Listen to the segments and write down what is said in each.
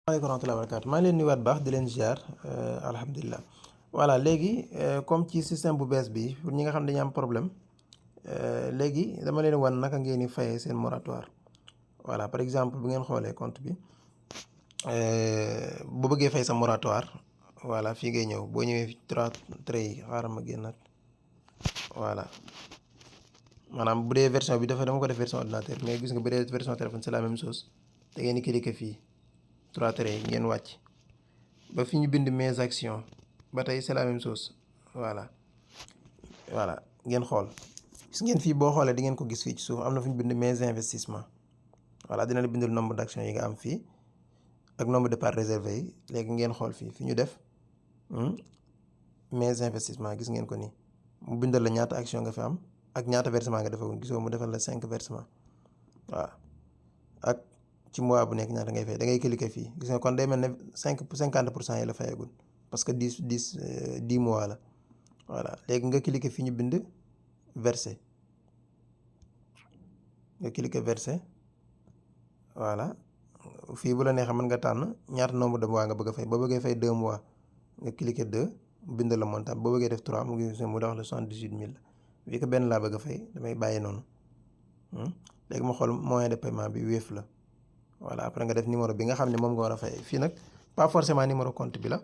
waaleykum rahmatulah barakaatu maa ngi leen nuyuwaat baax di leen ziar alhamdulilah voilà léegi comme ci système bu bees bi pour ñi nga xam ne dañu am problème léegi dama leen wan naka ngeen di fayee seen moratoire voilà par exemple bu ngeen xoolee compte bi bu bëggee fay sa moratoire voilà fii ngay ñëw boo ñëwee trois traits yi xaaral ma génnaat voilà maanaam bu dee version bi dama ko def version ordinateur mais gis nga bu dee version téléphone c'est la même chose da ngeen di cliquer fii. trois traits yi ngeen wàcc ba fi ñu bind mes actions ba tey c'est la même chose voilà ngeen xool gis ngeen fii boo xoolee di ngeen ko gis fii ci suuf am na fu ñu bind mes investissements voilà dina la bindal nombre d'actions yi nga am fii ak nombre de parts réservées yi léegi ngeen xool fii fi ñu def mes investissements gis ngeen ko nii mu bindal la ñaata action nga fi am ak ñaata versement nga defagum gisoo mu defal la 5 versement waaw ak ci mois bu nekk ñaata ngay fay da ngay cliquer fii gis nga kon day mel ne 50% yi la fayagul parce que 10 mois la voilà léegi nga cliquer fii ñu bind verser nga cliquer verser voilà fii bu la neexee mën nga tànn ñaata nombre de mois nga bëgg a fay boo bëggee fay 2 mois nga cliquer 2 bind la montant boo bëggee def 3 mu ngi mu dox la 78 000 vu que benn laa bëgg a fay damay bàyyi noonu léegi ma xool moyen de paiement bi Wave la. voilà après nga def numéro bi nga xam ne moom nga war a fayee fii nag pas forcément numéro compte bi la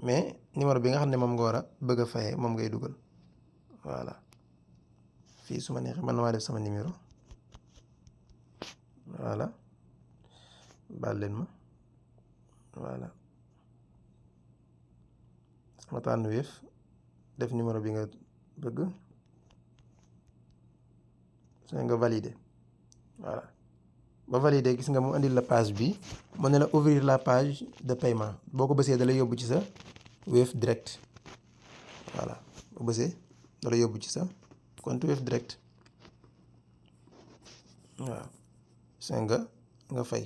mais numéro bi nga xam ne moom nga war a bëgg a fayee moom ngay dugal voilà fii su ma neexee man maa def sama numéro voilà baal leen ma voilà ma tànn Wave def numéro bi nga bëgg su nga valider voilà. ba validé gis nga mu indil la page bi mu ne la ouvrir la page de paiement boo ko bësee da lay yóbbu ci sa Wave direct voilà boo bësee da lay yóbbu ci sa compte Wave direct waaw gis nga fay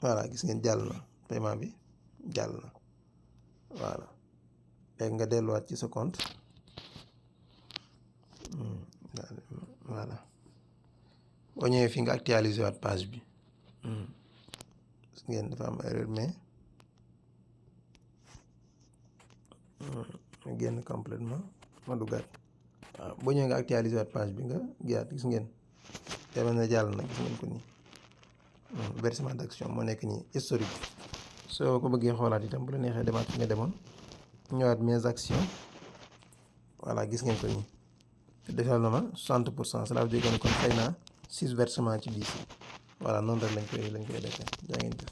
voilà gis ngeen jàll na paiement bi jàll na voilà. léegi nga delluwaat ci sa compte voilà boo ñëwee fii nga actualiser waat page bi ngeen dafa am erreur mais ma génn complètement ma duggaat waaw boo ñëwee nga actualiser waat page bi nga giyaat gis ngeen demal na jàll na gis ngeen ko nii versement d'action moo nekk nii historique soo ko bëggee xoolaat itam bu la neexee demaat fi nga demoon ñëwaat mes actions voilà gis ngeen ko nii defal na ma 60% cela veut dire que kon fay naa 6 versements ci 10 voilà noonu rek lañ koy defee jaa ngeen def